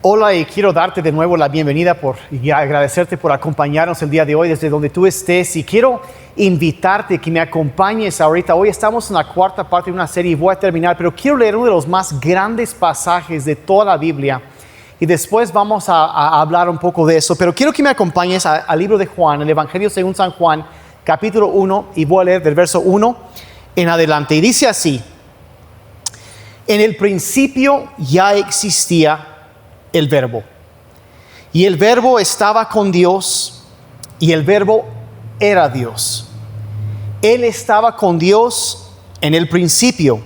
Hola, y quiero darte de nuevo la bienvenida y agradecerte por acompañarnos el día de hoy desde donde tú estés, y quiero invitarte que me acompañes ahorita. Hoy estamos en la cuarta parte de una serie y voy a terminar, pero quiero leer uno de los más grandes pasajes de toda la Biblia y después vamos a hablar un poco de eso. Pero quiero que me acompañes al libro de Juan, el Evangelio según San Juan, capítulo 1, y voy a leer del verso 1 en adelante. Y dice así: en el principio ya existía el Verbo, y el Verbo estaba con Dios, y el Verbo era Dios. Él estaba con Dios en el principio,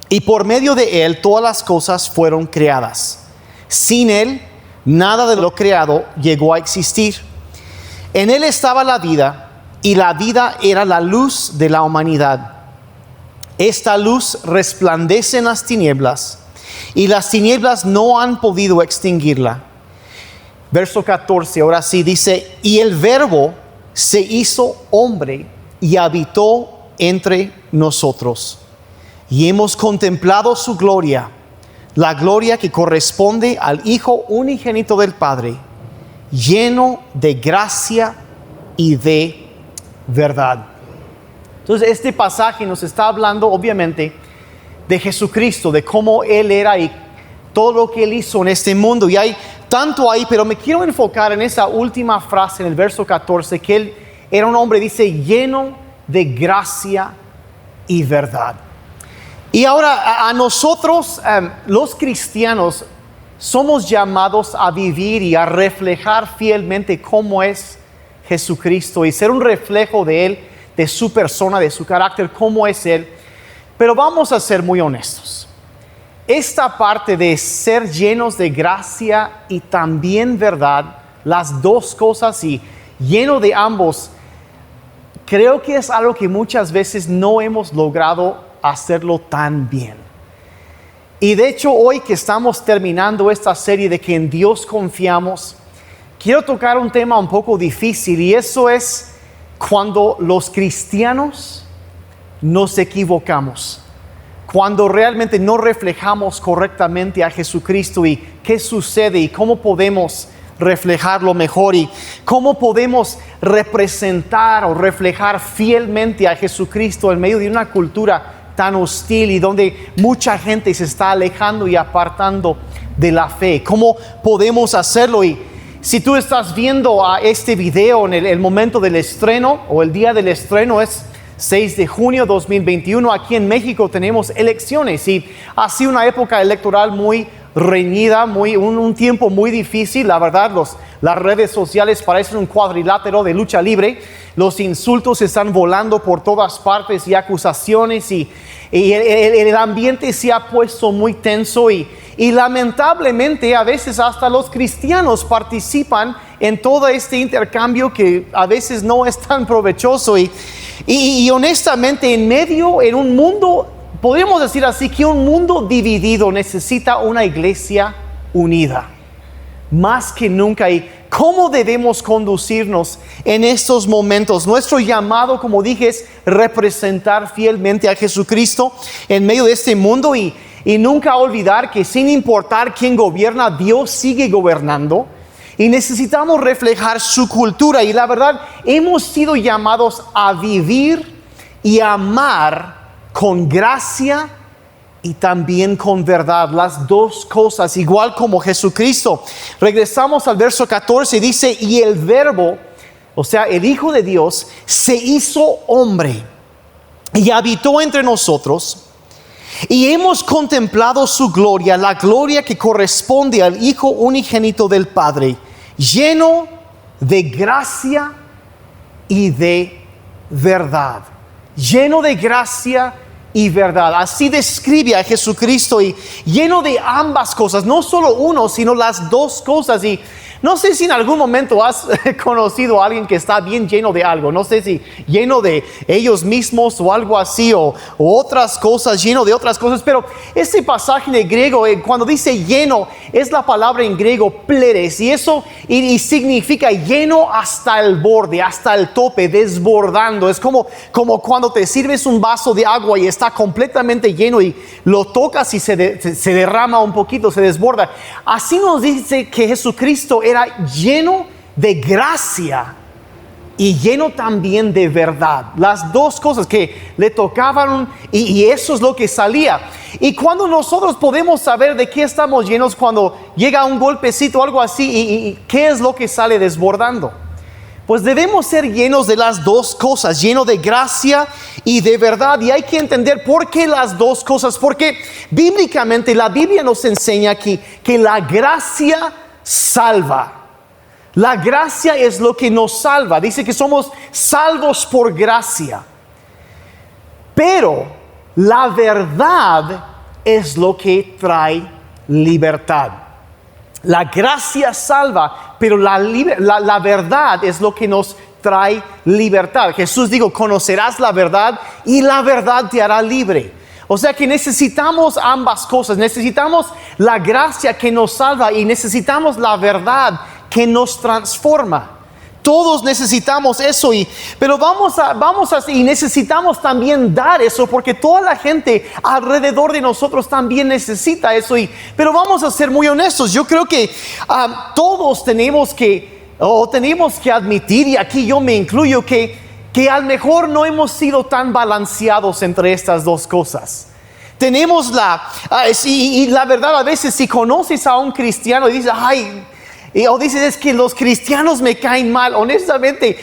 y por medio de Él todas las cosas fueron creadas. Sin Él, nada de lo creado llegó a existir. En Él estaba la vida, y la vida era la luz de la humanidad. Esta luz resplandece en las tinieblas, y las tinieblas no han podido extinguirla. Verso 14, ahora sí, dice: y el Verbo se hizo hombre y habitó entre nosotros, y hemos contemplado su gloria, la gloria que corresponde al Hijo unigénito del Padre, lleno de gracia y de verdad. Entonces, este pasaje nos está hablando obviamente de Jesucristo, de cómo Él era y todo lo que Él hizo en este mundo. Y hay tanto ahí, pero me quiero enfocar en esa última frase en el verso 14, que Él era un hombre, dice, lleno de gracia y verdad. Y ahora a nosotros, los cristianos, somos llamados a vivir y a reflejar fielmente cómo es Jesucristo y ser un reflejo de Él, de su persona, de su carácter, cómo es Él. Pero vamos a ser muy honestos. Esta parte de ser llenos de gracia y también verdad, las dos cosas y lleno de ambos, creo que es algo que muchas veces no hemos logrado hacerlo tan bien. Y de hecho, hoy que estamos terminando esta serie de que en Dios confiamos, quiero tocar un tema un poco difícil, y eso es cuando los cristianos nos equivocamos, cuando realmente no reflejamos correctamente a Jesucristo. Y qué sucede y cómo podemos reflejarlo mejor, y cómo podemos representar o reflejar fielmente a Jesucristo en medio de una cultura tan hostil y donde mucha gente se está alejando y apartando de la fe. ¿Cómo podemos hacerlo? Y si tú estás viendo a este video en el momento del estreno, o el día del estreno es 6 de junio 2021, aquí en México tenemos elecciones, y ha sido una época electoral muy reñida, un tiempo muy difícil. La verdad, las redes sociales parecen un cuadrilátero de lucha libre. Los insultos están volando por todas partes y acusaciones, y el ambiente se ha puesto muy tenso, y lamentablemente a veces hasta los cristianos participan en todo este intercambio que a veces no es tan provechoso. Y honestamente, en un mundo, podríamos decir así, que un mundo dividido necesita una iglesia unida más que nunca. ¿Y cómo debemos conducirnos en estos momentos? Nuestro llamado, como dije, es representar fielmente a Jesucristo en medio de este mundo, y nunca olvidar que sin importar quién gobierna, Dios sigue gobernando, y necesitamos reflejar su cultura. Y la verdad, hemos sido llamados a vivir y amar con gracia y también con verdad, las dos cosas, igual como Jesucristo. Regresamos al verso 14, dice: y el Verbo, o sea, el Hijo de Dios, se hizo hombre y habitó entre nosotros, y hemos contemplado su gloria, la gloria que corresponde al Hijo unigénito del Padre, lleno de gracia y de verdad. Lleno de gracia y verdad. Así describe a Jesucristo, y lleno de ambas cosas, no solo uno, sino las dos cosas. Y No sé si en algún momento has conocido a alguien que está bien lleno de algo. No sé si lleno de ellos mismos o algo así, o otras cosas, lleno de otras cosas. Pero este pasaje en griego, cuando dice lleno, es la palabra en griego pleres. Y eso y significa lleno hasta el borde, hasta el tope, desbordando. Es como cuando te sirves un vaso de agua y está completamente lleno y lo tocas y se derrama un poquito, se desborda. Así nos dice que Jesucristo era lleno de gracia y lleno también de verdad. Las dos cosas que le tocaban y eso es lo que salía. Y cuando nosotros podemos saber de qué estamos llenos, cuando llega un golpecito o algo así, y qué es lo que sale desbordando. Pues debemos ser llenos de las dos cosas, lleno de gracia y de verdad. Y hay que entender por qué las dos cosas. Porque bíblicamente la Biblia nos enseña que la gracia salva. La gracia es lo que nos salva. Dice que somos salvos por gracia. Pero la verdad es lo que trae libertad. La gracia salva, pero la verdad es lo que nos trae libertad. Jesús dijo, conocerás la verdad y la verdad te hará libre. O sea que necesitamos ambas cosas. Necesitamos la gracia que nos salva y necesitamos la verdad que nos transforma. Todos necesitamos eso, pero y necesitamos también dar eso, porque toda la gente alrededor de nosotros también necesita eso. Pero vamos a ser muy honestos. Yo creo que todos tenemos que admitir, y aquí yo me incluyo, que a lo mejor no hemos sido tan balanceados entre estas dos cosas. Tenemos y la verdad, a veces si conoces a un cristiano y dices, o dices, es que los cristianos me caen mal. Honestamente,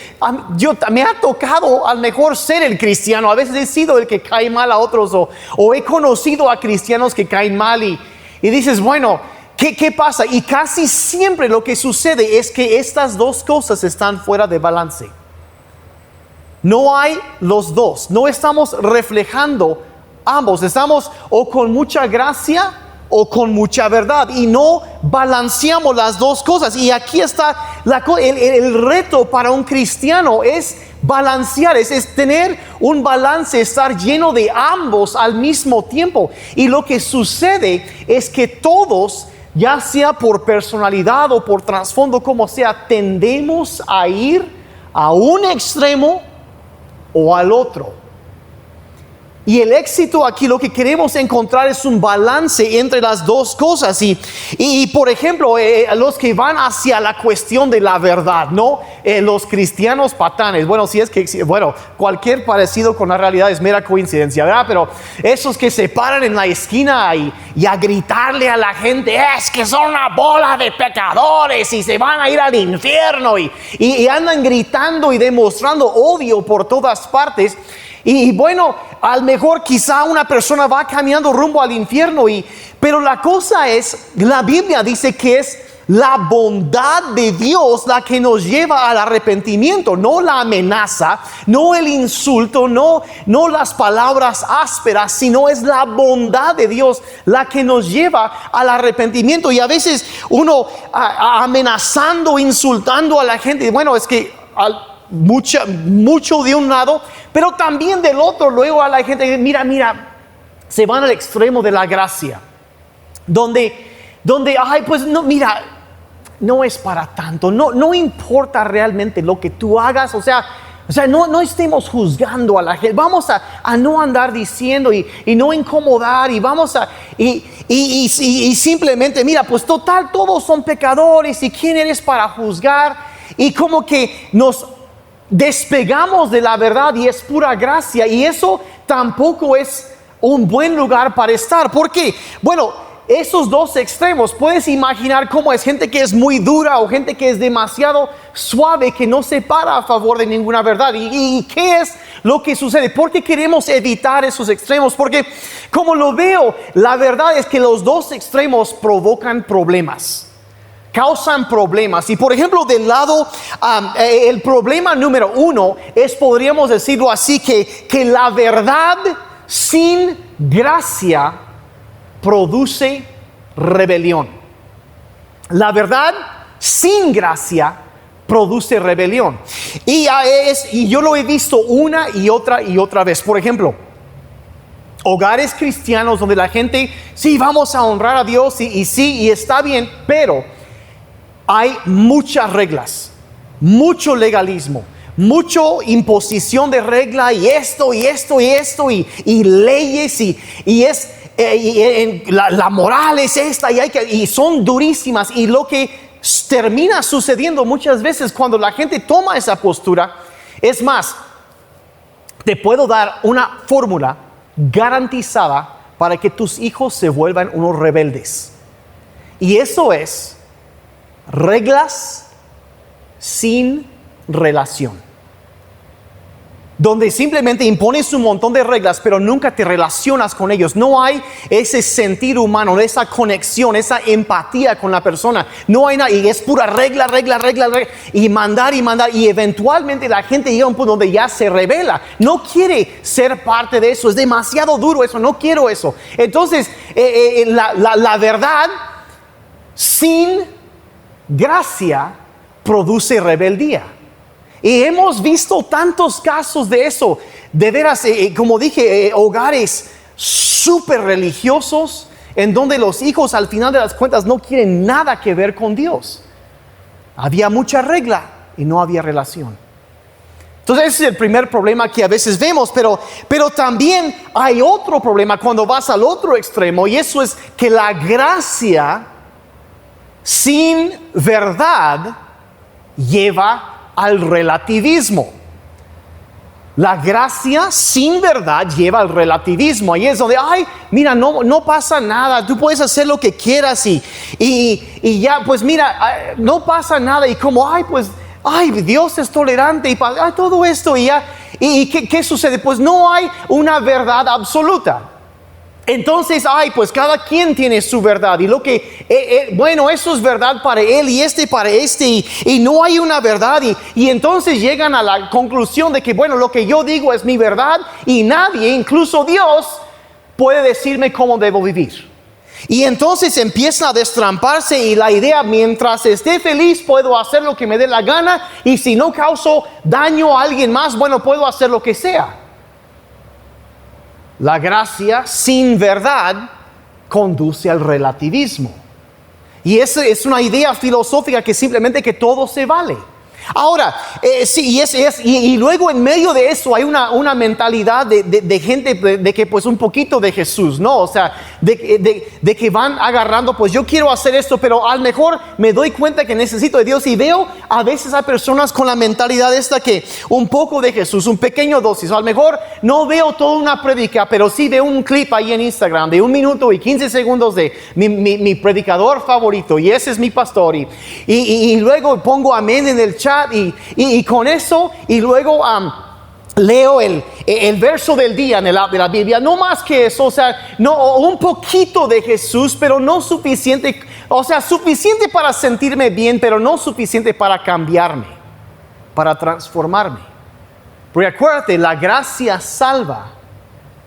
me ha tocado a lo mejor ser el cristiano. A veces he sido el que cae mal a otros, o he conocido a cristianos que caen mal y dices, bueno, ¿qué pasa? Y casi siempre lo que sucede es que estas dos cosas están fuera de balance. No hay los dos, no estamos reflejando ambos. Estamos o con mucha gracia o con mucha verdad, y no balanceamos las dos cosas. Y aquí está el reto para un cristiano, es balancear, es tener un balance, estar lleno de ambos al mismo tiempo. Y lo que sucede es que todos, ya sea por personalidad o por trasfondo, como sea, tendemos a ir a un extremo o al otro. Y el éxito aquí, lo que queremos encontrar es un balance entre las dos cosas. Y por ejemplo, los que van hacia la cuestión de la verdad, ¿no? Los cristianos patanes. Bueno, cualquier parecido con la realidad es mera coincidencia, ¿verdad? Pero esos que se paran en la esquina y a gritarle a la gente, es que son una bola de pecadores y se van a ir al infierno. Y andan gritando y demostrando odio por todas partes. Y bueno, a lo mejor quizá una persona va caminando rumbo al infierno, pero la cosa es, la Biblia dice que es la bondad de Dios la que nos lleva al arrepentimiento, no la amenaza, no el insulto, no las palabras ásperas, sino es la bondad de Dios la que nos lleva al arrepentimiento. Y a veces uno amenazando, insultando a la gente, bueno, es que mucho de un lado, pero también del otro. Luego a la gente, mira, se van al extremo de la gracia, donde pues no, mira, no es para tanto, no importa realmente lo que tú hagas, o sea, no estemos juzgando a la gente, vamos a no andar diciendo y no incomodar, y vamos y simplemente, mira, pues total, todos son pecadores, y quién eres para juzgar. Y como que nos despegamos de la verdad y es pura gracia, y eso tampoco es un buen lugar para estar. Porque, bueno, esos dos extremos, puedes imaginar cómo es gente que es muy dura o gente que es demasiado suave, que no se para a favor de ninguna verdad. ¿Y qué es lo que sucede? ¿Por qué queremos evitar esos extremos? Porque, como lo veo, la verdad es que los dos extremos provocan problemas. Causan problemas. Y por ejemplo, del lado, el problema número uno es, podríamos decirlo así, que la verdad sin gracia produce rebelión. La verdad sin gracia produce rebelión. Y yo lo he visto una y otra vez. Por ejemplo, hogares cristianos donde la gente, sí, vamos a honrar a Dios y está bien, pero hay muchas reglas, mucho legalismo, mucho imposición de regla y esto y leyes la moral es esta y son durísimas. Y lo que termina sucediendo muchas veces cuando la gente toma esa postura, es más, te puedo dar una fórmula garantizada para que tus hijos se vuelvan unos rebeldes. Y eso es reglas sin relación. Donde simplemente impones un montón de reglas, pero nunca te relacionas con ellos. No hay ese sentir humano, esa conexión, esa empatía con la persona. No hay nada, y es pura regla, y mandar. Y eventualmente la gente llega a un punto donde ya se rebela. No quiere ser parte de eso, es demasiado duro eso, no quiero eso. Entonces, la verdad sin gracia produce rebeldía. Y hemos visto tantos casos de eso. De veras, como dije, hogares súper religiosos en donde los hijos al final de las cuentas no quieren nada que ver con Dios. Había mucha regla y no había relación. Entonces ese es el primer problema que a veces vemos, pero también hay otro problema cuando vas al otro extremo, y eso es que la gracia sin verdad lleva al relativismo. La gracia sin verdad lleva al relativismo. Ahí es donde, mira, no pasa nada, tú puedes hacer lo que quieras y ya, pues mira, no pasa nada. Y como, Dios es tolerante y todo esto y ya. ¿Y qué sucede? Pues no hay una verdad absoluta. Entonces, pues cada quien tiene su verdad. Y lo que, eso es verdad para él y para este. Y no hay una verdad. Y entonces llegan a la conclusión de que, lo que yo digo es mi verdad. Y nadie, incluso Dios, puede decirme cómo debo vivir. Y entonces empieza a destramparse. Y la idea, mientras esté feliz, puedo hacer lo que me dé la gana. Y si no causo daño a alguien más, puedo hacer lo que sea. La gracia sin verdad conduce al relativismo. Y esa es una idea filosófica que simplemente que todo se vale. Ahora, y luego en medio de eso hay una mentalidad de gente de que pues un poquito de Jesús, ¿no? O sea, de que van agarrando, pues yo quiero hacer esto, pero a lo mejor me doy cuenta que necesito de Dios. Y veo a veces a personas con la mentalidad esta que un poco de Jesús, un pequeño dosis. A lo mejor no veo toda una prédica, pero sí veo un clip ahí en Instagram de 1 minuto y 15 segundos de mi predicador favorito, y ese es mi pastor. Y luego pongo amén en el chat. Y con eso, y luego leo el verso del día de la Biblia. No más que eso, o sea, no, un poquito de Jesús, pero no suficiente. O sea, suficiente para sentirme bien, pero no suficiente para cambiarme, para transformarme. Porque acuérdate, la gracia salva,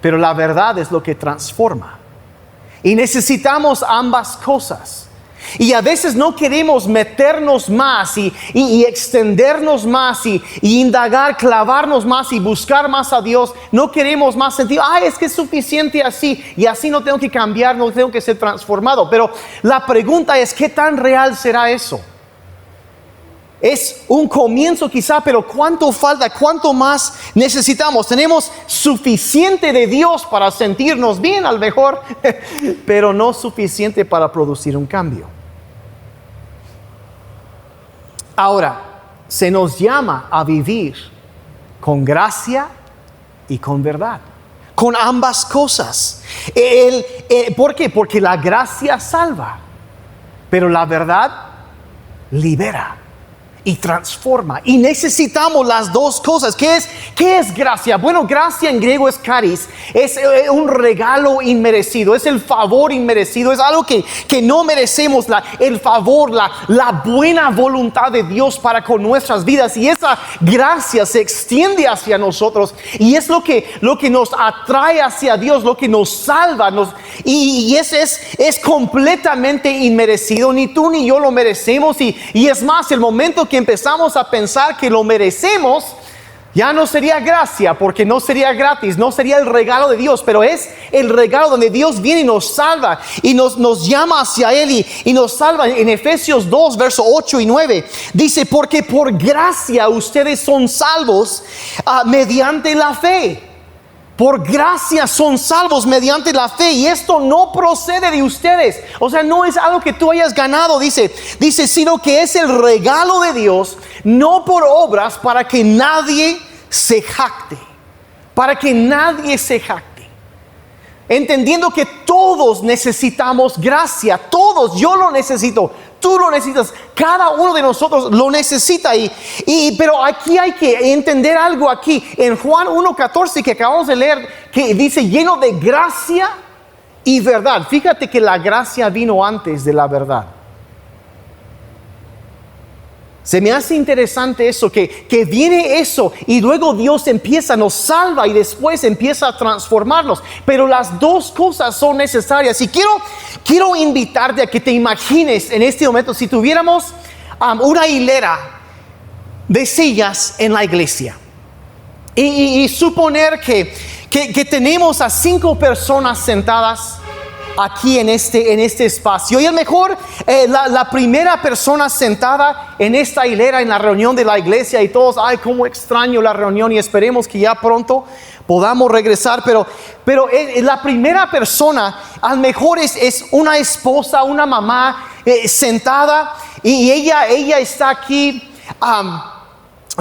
pero la verdad es lo que transforma. Y necesitamos ambas cosas. Y a veces no queremos meternos más y extendernos más y indagar, clavarnos más y buscar más a Dios. No queremos más sentir, es que es suficiente así y así no tengo que cambiar, no tengo que ser transformado. Pero la pregunta es, ¿qué tan real será eso? Es un comienzo quizá, pero ¿cuánto falta? ¿Cuánto más necesitamos? Tenemos suficiente de Dios para sentirnos bien a lo mejor, pero no suficiente para producir un cambio. Ahora, se nos llama a vivir con gracia y con verdad, con ambas cosas. ¿Por qué? Porque la gracia salva, pero la verdad libera y transforma. Y necesitamos las dos cosas. ¿Qué es gracia? Bueno, gracia en griego es charis. Es un regalo inmerecido. Es el favor inmerecido. Es algo que no merecemos. El favor, la buena voluntad de Dios para con nuestras vidas. Y esa gracia se extiende hacia nosotros. Y es lo que nos atrae hacia Dios, lo que nos salva. Y ese es completamente inmerecido. Ni tú ni yo lo merecemos. Y es más, el momento que empezamos a pensar que lo merecemos, ya no sería gracia, porque no sería gratis, no sería el regalo de Dios, pero es el regalo donde Dios viene y nos salva y nos llama hacia Él y nos salva. En Efesios 2, verso 8 y 9, dice, porque por gracia ustedes son salvos mediante la fe. Por gracia son salvos mediante la fe, y esto no procede de ustedes. O sea, no es algo que tú hayas ganado, dice, sino que es el regalo de Dios, no por obras, para que nadie se jacte. Para que nadie se jacte. Entendiendo que todos necesitamos gracia, todos, yo lo necesito, tú lo necesitas, cada uno de nosotros lo necesita. Pero aquí hay que entender algo aquí. En Juan 1:14 que acabamos de leer, que dice lleno de gracia y verdad. Fíjate que la gracia vino antes de la verdad. Se me hace interesante eso, que viene eso y luego Dios nos salva y después empieza a transformarnos. Pero las dos cosas son necesarias. Y quiero invitarte a que te imagines en este momento si tuviéramos una hilera de sillas en la iglesia. Y suponer que tenemos a 5 personas sentadas aquí en este espacio, y a lo mejor la primera persona sentada en esta hilera en la reunión de la iglesia, y todos, ay, cómo extraño la reunión, y esperemos que ya pronto podamos regresar, pero la primera persona a lo mejor es una esposa, una mamá sentada, y ella está aquí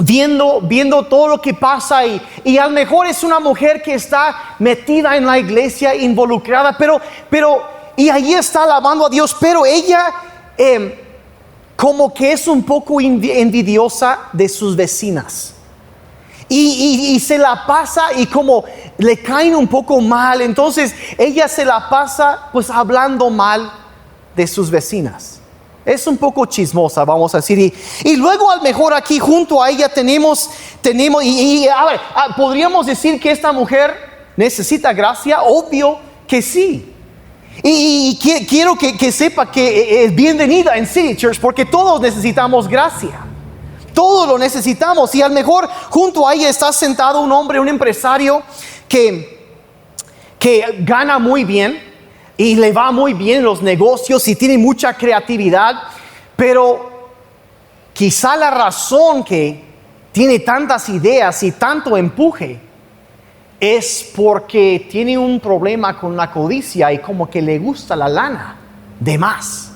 viendo todo lo que pasa, y a lo mejor es una mujer que está metida en la iglesia, involucrada, y ahí está alabando a Dios, pero ella como que es un poco envidiosa de sus vecinas, y se la pasa, y como le caen un poco mal, entonces ella se la pasa pues hablando mal de sus vecinas. Es un poco chismosa, vamos a decir. Y luego a lo mejor aquí junto a ella tenemos a ver, podríamos decir que esta mujer necesita gracia. Obvio que sí. Y quiero que sepa que es bienvenida en City Church, porque todos necesitamos gracia. Todos lo necesitamos. Y a lo mejor junto a ella está sentado un hombre, un empresario que gana muy bien. Y le va muy bien en los negocios y tiene mucha creatividad, pero quizá la razón que tiene tantas ideas y tanto empuje es porque tiene un problema con la codicia y como que le gusta la lana de más.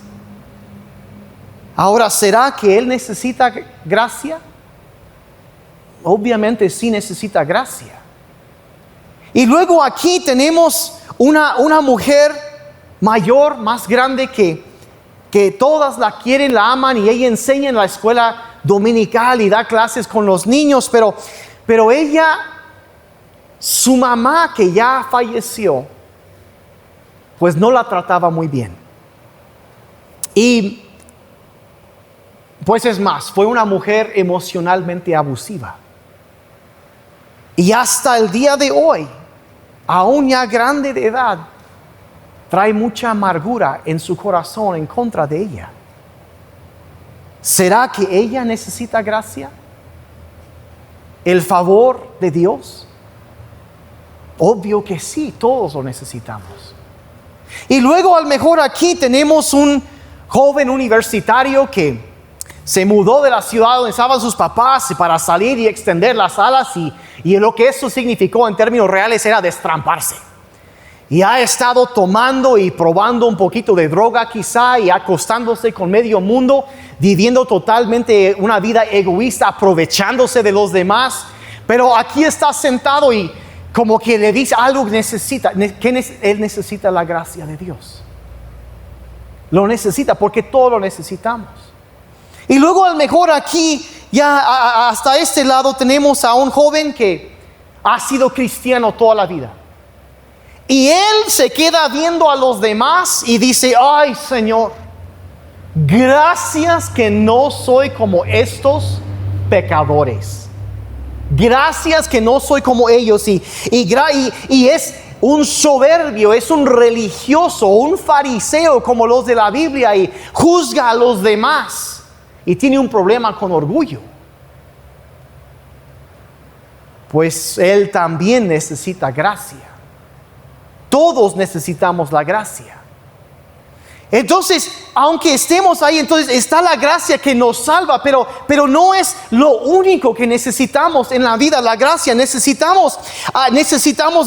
Ahora, ¿será que él necesita gracia? Obviamente sí necesita gracia. Y luego aquí tenemos una mujer mayor, más grande, que todas la quieren, la aman, y ella enseña en la escuela dominical y da clases con los niños, pero ella, su mamá que ya falleció, pues no la trataba muy bien. Y pues es más, fue una mujer emocionalmente abusiva. Y hasta el día de hoy, aún ya grande de edad, trae mucha amargura en su corazón en contra de ella. ¿Será que ella necesita gracia? ¿El favor de Dios? Obvio que sí, todos lo necesitamos. Y luego a lo mejor aquí tenemos un joven universitario que se mudó de la ciudad donde estaban sus papás para salir y extender las alas, y lo que eso significó en términos reales era destramparse. Y ha estado tomando y probando un poquito de droga quizá, y acostándose con medio mundo, viviendo totalmente una vida egoísta, aprovechándose de los demás. Pero aquí está sentado y como que le dice algo que necesita. Él necesita la gracia de Dios. Lo necesita porque todos lo necesitamos. Y luego a lo mejor aquí, ya hasta este lado, tenemos a un joven que ha sido cristiano toda la vida. Y él se queda viendo a los demás y dice, ay Señor, gracias que no soy como estos pecadores. Gracias que no soy como ellos. Y es un soberbio, es un religioso, un fariseo como los de la Biblia y juzga a los demás y tiene un problema con orgullo, pues él también necesita gracia. Todos necesitamos la gracia. Entonces, aunque estemos ahí, entonces está la gracia que nos salva, pero no es lo único que necesitamos en la vida, la gracia. Necesitamos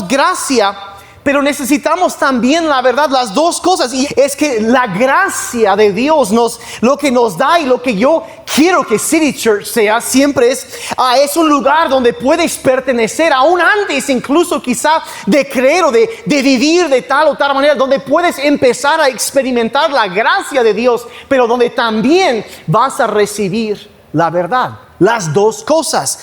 gracia, pero necesitamos también la verdad, las dos cosas. Y es que la gracia de Dios lo que nos da y lo que yo quiero que City Church sea siempre es un lugar donde puedes pertenecer, aún antes incluso quizá de creer o de vivir de tal o tal manera, donde puedes empezar a experimentar la gracia de Dios, pero donde también vas a recibir la verdad. Las dos cosas.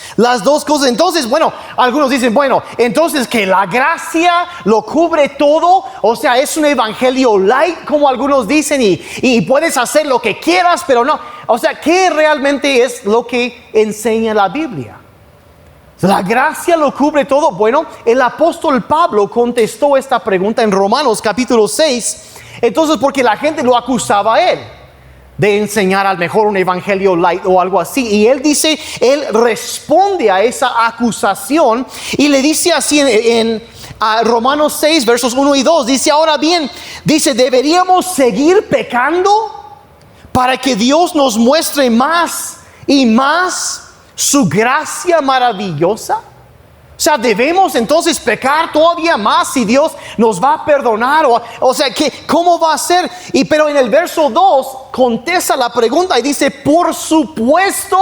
Entonces, bueno, algunos dicen, bueno, entonces que la gracia lo cubre todo, o sea, es un evangelio light, como algunos dicen, y puedes hacer lo que quieras, pero no. O sea, ¿qué realmente es lo que enseña la Biblia? ¿La gracia lo cubre todo? Bueno, el apóstol Pablo contestó esta pregunta en Romanos capítulo 6. Entonces, porque la gente lo acusaba a él de enseñar al mejor un evangelio light o algo así, y él responde a esa acusación y le dice así en Romanos 6 versos 1 y 2, dice: ahora bien, dice, ¿deberíamos seguir pecando para que Dios nos muestre más y más su gracia maravillosa? O sea, ¿debemos entonces pecar todavía más si Dios nos va a perdonar? O sea, ¿cómo va a ser? Pero en el verso 2 contesta la pregunta y dice: por supuesto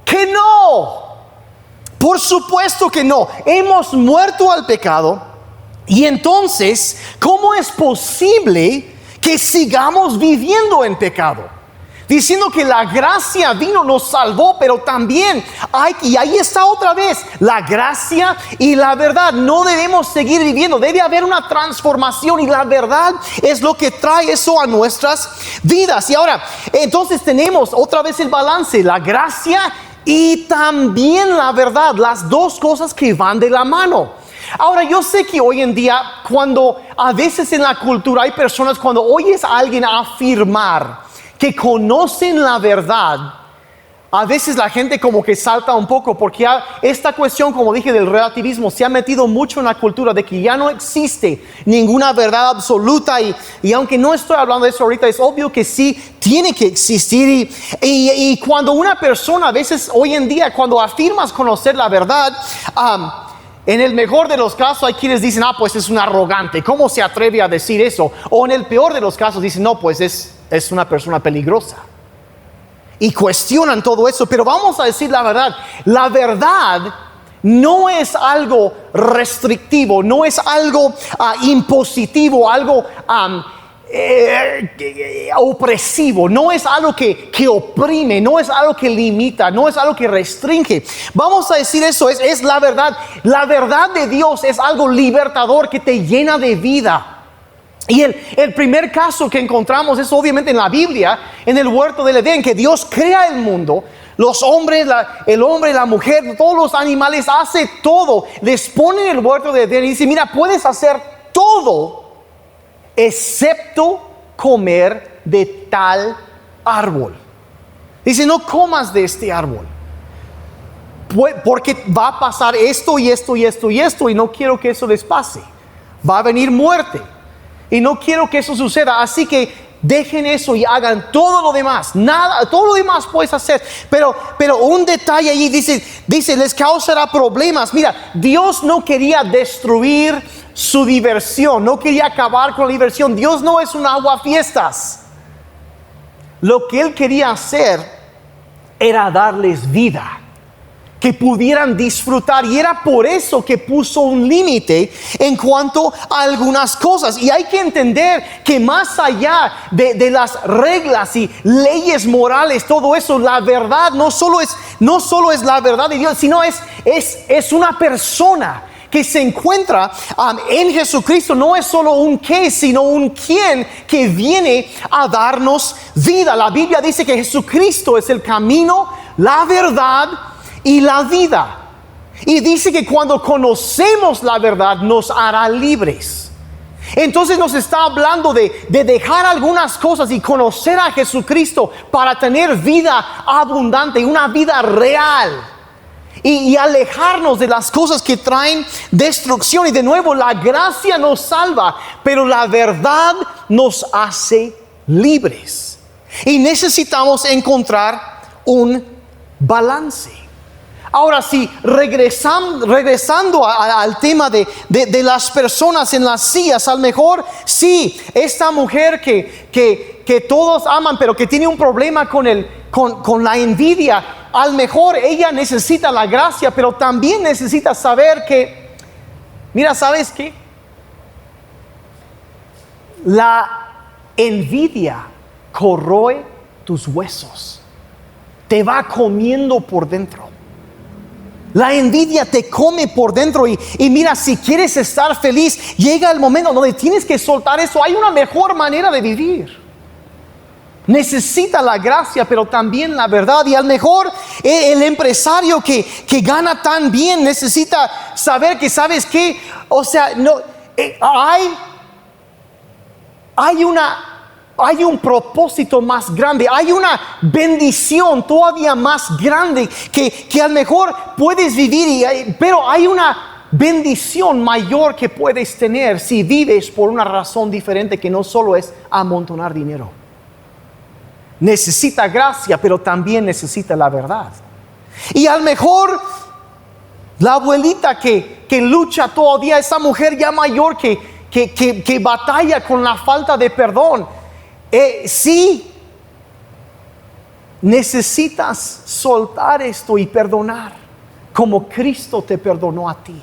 que no. Por supuesto que no. Hemos muerto al pecado. Y entonces, ¿cómo es posible que sigamos viviendo en pecado? Diciendo que la gracia vino, nos salvó, pero también y ahí está otra vez, la gracia y la verdad. No debemos seguir viviendo, debe haber una transformación, y la verdad es lo que trae eso a nuestras vidas. Y ahora, entonces tenemos otra vez el balance, la gracia y también la verdad, las dos cosas que van de la mano. Ahora, yo sé que hoy en día, cuando a veces en la cultura hay personas, cuando oyes a alguien afirmar que conocen la verdad, a veces la gente como que salta un poco, porque esta cuestión, como dije, del relativismo se ha metido mucho en la cultura, de que ya no existe ninguna verdad absoluta, y aunque no estoy hablando de eso ahorita, es obvio que sí tiene que existir, y cuando una persona, a veces hoy en día, cuando afirmas conocer la verdad, en el mejor de los casos hay quienes dicen: pues es un arrogante, ¿cómo se atreve a decir eso? O en el peor de los casos dicen: no, pues es una persona peligrosa. Y cuestionan todo eso. Pero vamos a decir la verdad. La verdad no es algo restrictivo, no es algo impositivo, algo opresivo, no es algo que oprime, no es algo que limita, no es algo que restringe. Vamos a decir eso, es la verdad. La verdad de Dios es algo libertador que te llena de vida. Y el primer caso que encontramos es obviamente en la Biblia, en el huerto del Edén, que Dios crea el mundo, los hombres, el hombre, la mujer, todos los animales, hace todo, les pone en el huerto del Edén y dice: mira, puedes hacer todo excepto comer de tal árbol. Dice: no comas de este árbol, porque va a pasar esto y esto y esto y esto, y no quiero que eso les pase. Va a venir muerte y no quiero que eso suceda, así que dejen eso y hagan todo lo demás. Nada, todo lo demás puedes hacer, pero un detalle allí dice les causará problemas. Mira, Dios no quería destruir su diversión, no quería acabar con la diversión. Dios no es un aguafiestas. Lo que Él quería hacer era darles vida, que pudieran disfrutar, y era por eso que puso un límite en cuanto a algunas cosas. Y hay que entender que más allá de las reglas y leyes morales, todo eso, la verdad no solo es la verdad de Dios, sino es una persona que se encuentra en Jesucristo. No es solo un qué, sino un quién que viene a darnos vida. La Biblia dice que Jesucristo es el camino, la verdad y la vida. Y dice que cuando conocemos la verdad nos hará libres. Entonces nos está hablando de dejar algunas cosas y conocer a Jesucristo para tener vida abundante, una vida real. Y alejarnos de las cosas que traen destrucción. Y de nuevo, la gracia nos salva, pero la verdad nos hace libres. Y necesitamos encontrar un balance. Ahora sí, regresando al tema de las personas en las sillas, a lo mejor sí, esta mujer que todos aman, pero que tiene un problema con la envidia, a lo mejor ella necesita la gracia, pero también necesita saber que, mira, ¿sabes qué? La envidia corroe tus huesos, te va comiendo por dentro. La envidia te come por dentro y mira, si quieres estar feliz, llega el momento donde tienes que soltar eso. Hay una mejor manera de vivir. Necesita la gracia, pero también la verdad. Y a lo mejor el empresario que gana tan bien necesita saber que, ¿sabes qué? O sea, no, hay un propósito más grande, hay una bendición todavía más grande que a lo mejor puedes vivir, pero hay una bendición mayor que puedes tener si vives por una razón diferente que no solo es amontonar dinero. Necesita gracia, pero también necesita la verdad. Y a lo mejor la abuelita que lucha todavía, esa mujer ya mayor que batalla con la falta de perdón. Sí, necesitas soltar esto y perdonar como Cristo te perdonó a ti.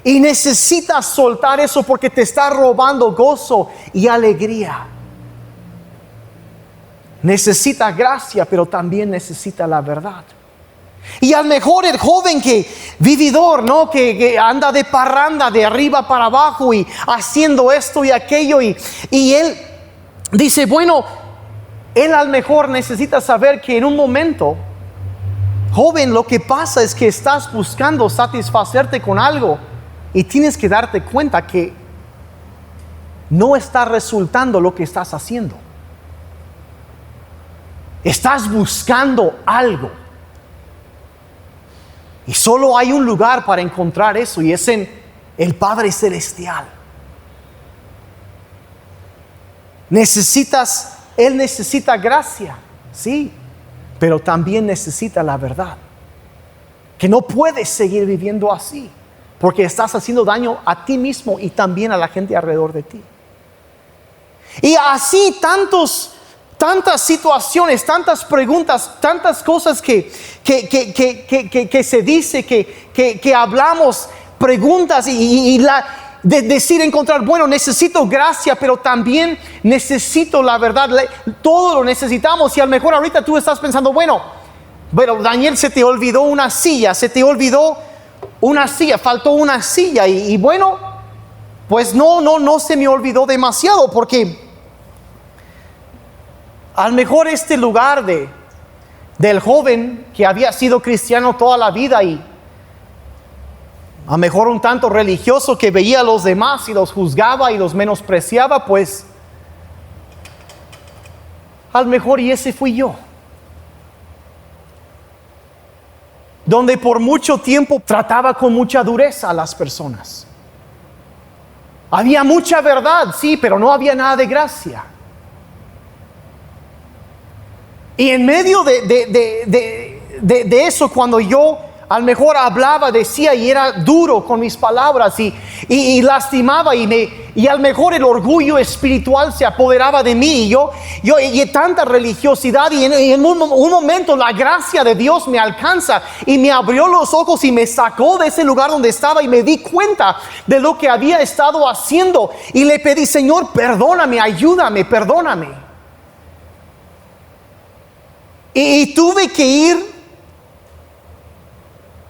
Y necesitas soltar eso porque te está robando gozo y alegría. Necesita gracia, pero también necesita la verdad. Y a lo mejor el joven vividor, ¿no? Que anda de parranda de arriba para abajo y haciendo esto y aquello y él dice, bueno, él a lo mejor necesita saber que en un momento, joven, lo que pasa es que estás buscando satisfacerte con algo y tienes que darte cuenta que no está resultando lo que estás haciendo. Estás buscando algo y solo hay un lugar para encontrar eso, y es en el Padre Celestial. Él necesita gracia, sí, pero también necesita la verdad. Que no puedes seguir viviendo así, porque estás haciendo daño a ti mismo y también a la gente alrededor de ti. Y así tantas situaciones, tantas preguntas, tantas cosas que se dice, que hablamos, preguntas de decir, encontrar, bueno, necesito gracia, pero también necesito la verdad. Todo lo necesitamos. Y a lo mejor ahorita tú estás pensando, bueno, Daniel, se te olvidó una silla, faltó una silla. Y bueno, pues no se me olvidó demasiado, porque a lo mejor este lugar del joven que había sido cristiano toda la vida y a lo mejor un tanto religioso, que veía a los demás y los juzgaba y los menospreciaba, pues a lo mejor y ese fui yo. Donde por mucho tiempo trataba con mucha dureza a las personas. Había mucha verdad, sí, pero no había nada de gracia. Y en medio de eso, cuando yo a lo mejor hablaba, decía y era duro con mis palabras y lastimaba y a lo mejor el orgullo espiritual se apoderaba de mí y tanta religiosidad, y en un momento la gracia de Dios me alcanza y me abrió los ojos y me sacó de ese lugar donde estaba, y me di cuenta de lo que había estado haciendo y le pedí, Señor, perdóname, ayúdame, perdóname. Y tuve que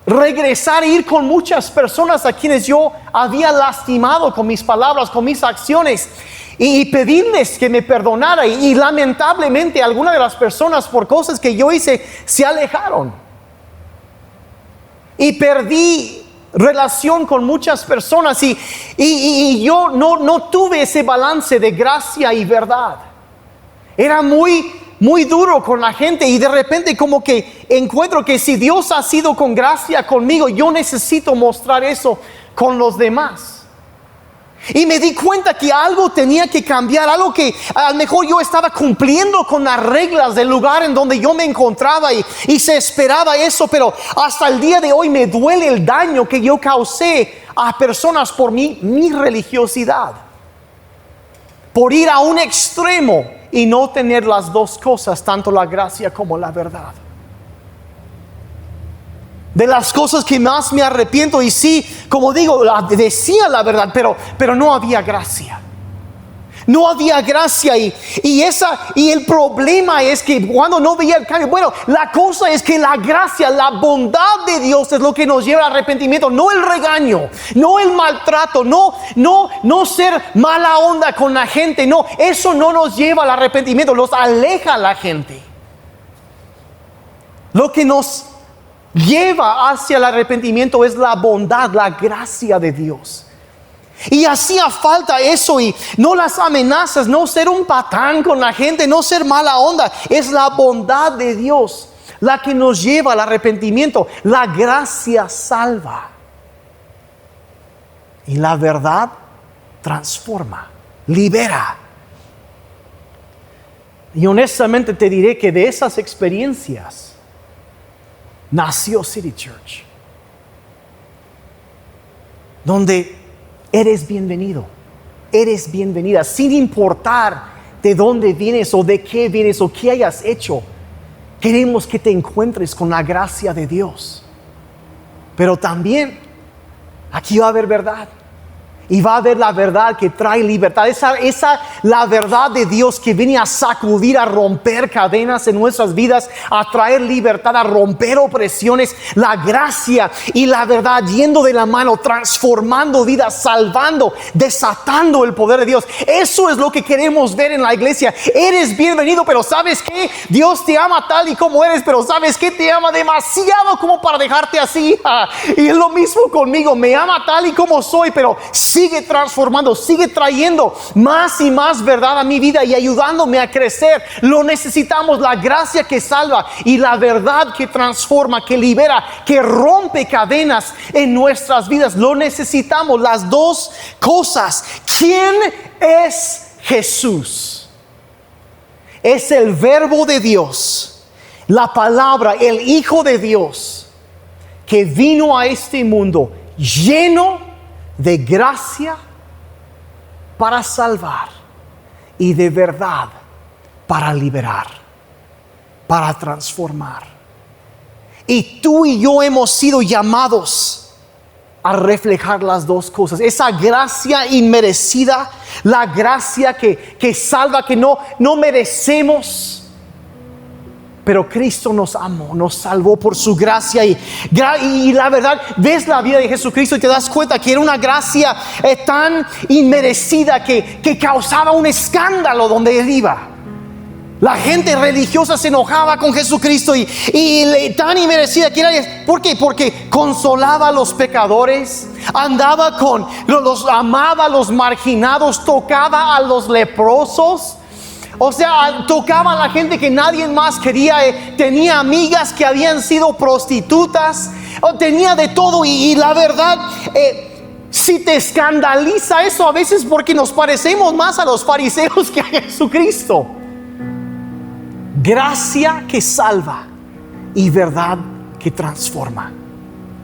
regresar, ir con muchas personas a quienes yo había lastimado con mis palabras, con mis acciones, y pedirles que me perdonara. Y lamentablemente algunas de las personas, por cosas que yo hice, se alejaron. y perdí relación con muchas personas y yo no tuve ese balance de gracia y verdad. Era muy duro con la gente y de repente como que encuentro que si Dios ha sido con gracia conmigo, yo necesito mostrar eso con los demás. Y me di cuenta que algo tenía que cambiar, algo que a lo mejor yo estaba cumpliendo con las reglas del lugar en donde yo me encontraba y se esperaba eso, pero hasta el día de hoy me duele el daño que yo causé a personas por mi religiosidad, por ir a un extremo y no tener las dos cosas, tanto la gracia como la verdad. De las cosas que más me arrepiento, y sí, como digo, decía la verdad, pero no había gracia. No había gracia y el problema es que cuando no veía el cambio, bueno, la cosa es que la gracia, la bondad de Dios es lo que nos lleva al arrepentimiento, no el regaño, no el maltrato, no ser mala onda con la gente, no, eso no nos lleva al arrepentimiento, nos aleja a la gente. Lo que nos lleva hacia el arrepentimiento es la bondad, la gracia de Dios. Y hacía falta eso, y no las amenazas, no ser un patán con la gente, no ser mala onda. Es la bondad de Dios la que nos lleva al arrepentimiento. La gracia salva y la verdad transforma, libera. Y honestamente te diré que de esas experiencias nació City Church, donde eres bienvenido, eres bienvenida, sin importar de dónde vienes o de qué vienes o qué hayas hecho. Queremos que te encuentres con la gracia de Dios, pero también aquí va a haber verdad. Y va a haber la verdad que trae libertad. La verdad de Dios que viene a sacudir, a romper cadenas en nuestras vidas, a traer libertad, a romper opresiones. La gracia y la verdad yendo de la mano, transformando vidas, salvando, desatando el poder de Dios. Eso es lo que queremos ver en la iglesia. Eres bienvenido, pero ¿sabes qué? Dios te ama tal y como eres, pero ¿sabes qué? Te ama demasiado como para dejarte así. Y es lo mismo conmigo. Me ama tal y como soy, pero sigue transformando, sigue trayendo más y más verdad a mi vida y ayudándome a crecer. Lo necesitamos, la gracia que salva y la verdad que transforma, que libera, que rompe cadenas en nuestras vidas. Lo necesitamos, las dos cosas. ¿Quién es Jesús? Es el Verbo de Dios, la palabra, el Hijo de Dios, que vino a este mundo lleno de gracia para salvar y de verdad para liberar, para transformar. Y tú y yo hemos sido llamados a reflejar las dos cosas. Esa gracia inmerecida, la gracia que salva, que no merecemos. Pero Cristo nos amó, nos salvó por su gracia y la verdad, ves la vida de Jesucristo y te das cuenta que era una gracia tan inmerecida que causaba un escándalo donde él iba. La gente religiosa se enojaba con Jesucristo y tan inmerecida que era. ¿Por qué? Porque consolaba a los pecadores, andaba amaba a los marginados, tocaba a los leprosos. O sea, tocaba a la gente que nadie más quería. Tenía amigas que habían sido prostitutas. Tenía de todo. Y la verdad, si te escandaliza eso a veces porque nos parecemos más a los fariseos que a Jesucristo. Gracia que salva y verdad que transforma.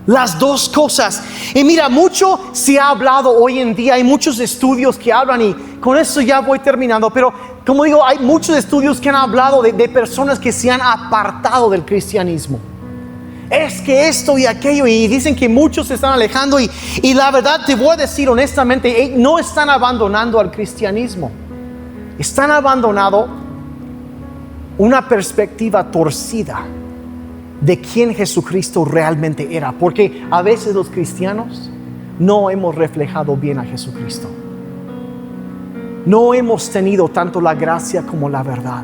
Las dos cosas. Y mira, mucho se ha hablado hoy en día. Hay muchos estudios que hablan, y con eso ya voy terminando. Pero como digo, hay muchos estudios que han hablado de personas que se han apartado del cristianismo. Es que esto y aquello, y dicen que muchos se están alejando. Y la verdad te voy a decir honestamente, no están abandonando al cristianismo. Están abandonando una perspectiva torcida de quién Jesucristo realmente era. Porque a veces los cristianos no hemos reflejado bien a Jesucristo. No hemos tenido tanto la gracia como la verdad.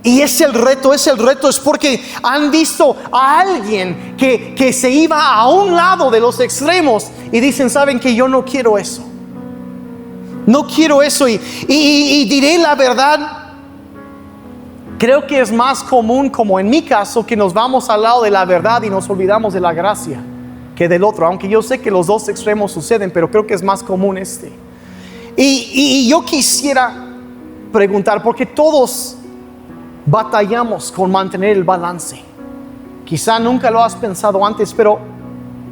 Y es el reto, es porque han visto a alguien que se iba a un lado de los extremos y dicen, ¿saben que yo no quiero eso? No quiero eso y diré la verdad, creo que es más común, como en mi caso, que nos vamos al lado de la verdad y nos olvidamos de la gracia que del otro, aunque yo sé que los dos extremos suceden, pero creo que es más común este. Y yo quisiera preguntar, porque todos batallamos con mantener el balance. Quizá nunca lo has pensado antes, pero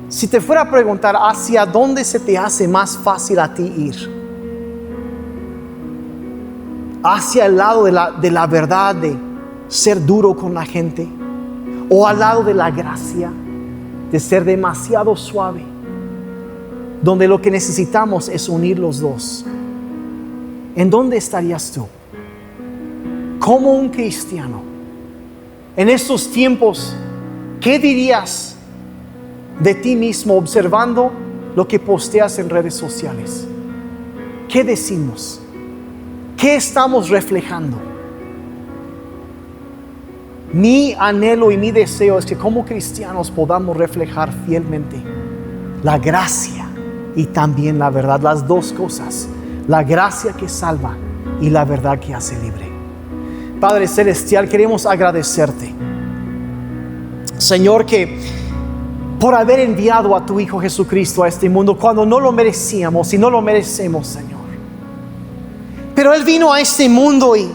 si te fuera a preguntar, ¿hacia dónde se te hace más fácil a ti ir? ¿Hacia el lado de la verdad, de ser duro con la gente? ¿O al lado de la gracia, de ser demasiado suave? Donde lo que necesitamos es unir los dos. ¿En dónde estarías tú? Como un cristiano, en estos tiempos, ¿qué dirías de ti mismo observando lo que posteas en redes sociales? ¿Qué decimos? ¿Qué estamos reflejando? Mi anhelo y mi deseo es que como cristianos podamos reflejar fielmente la gracia y también la verdad, las dos cosas, la gracia que salva y la verdad que hace libre. Padre Celestial, queremos agradecerte, Señor, que por haber enviado a tu Hijo Jesucristo a este mundo cuando no lo merecíamos y no lo merecemos, Señor. Pero Él vino a este mundo y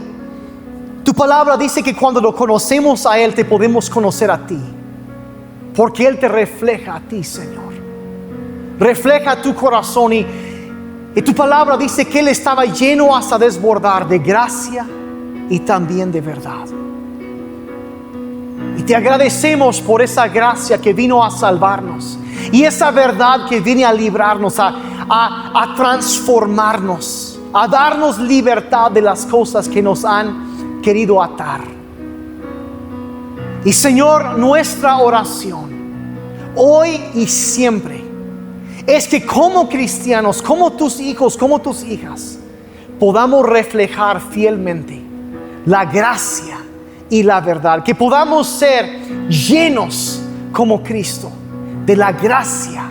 tu palabra dice que cuando lo conocemos a Él, te podemos conocer a ti, porque Él te refleja a ti, Señor. Refleja tu corazón y tu palabra dice que Él estaba lleno hasta desbordar de gracia y también de verdad. Y te agradecemos por esa gracia que vino a salvarnos y esa verdad que viene a librarnos, a transformarnos, a darnos libertad de las cosas que nos han querido atar. Y Señor, nuestra oración hoy y siempre es que como cristianos, como tus hijos, como tus hijas, podamos reflejar fielmente la gracia y la verdad, que podamos ser llenos como Cristo de la gracia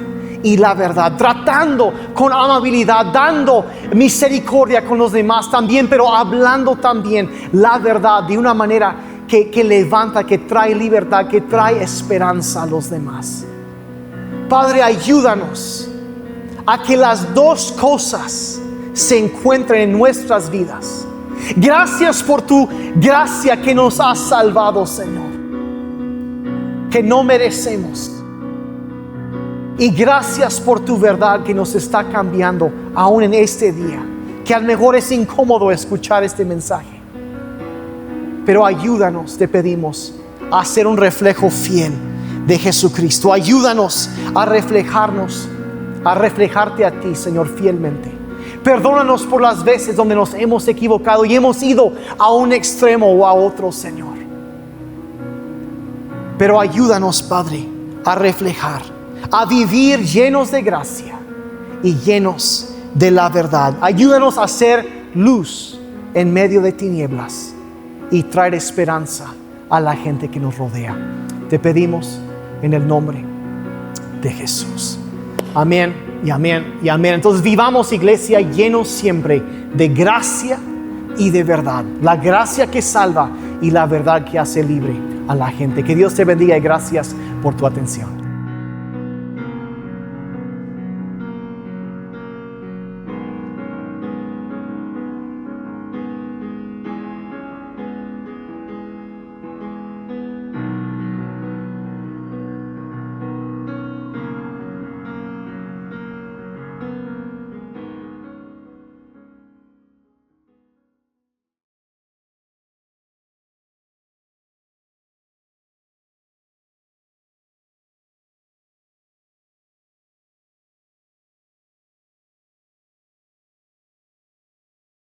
y la verdad, tratando con amabilidad, dando misericordia con los demás también, pero hablando también la verdad de una manera que levanta, que trae libertad, que trae esperanza a los demás. Padre, ayúdanos a que las dos cosas se encuentren en nuestras vidas. Gracias por tu gracia que nos has salvado, Señor, que no merecemos. Y gracias por tu verdad que nos está cambiando aún en este día, que a lo mejor es incómodo escuchar este mensaje. Pero ayúdanos, te pedimos, a ser un reflejo fiel de Jesucristo. Ayúdanos a reflejarnos, a reflejarte a ti, Señor, fielmente. Perdónanos por las veces donde nos hemos equivocado y hemos ido a un extremo o a otro, Señor. Pero ayúdanos, Padre, a reflejar, a vivir llenos de gracia y llenos de la verdad. Ayúdanos a ser luz en medio de tinieblas y traer esperanza a la gente que nos rodea. Te pedimos en el nombre de Jesús. Amén. Y amén, y amén. Entonces vivamos, iglesia, llenos siempre de gracia y de verdad. La gracia que salva y la verdad que hace libre a la gente. Que Dios te bendiga y gracias por tu atención.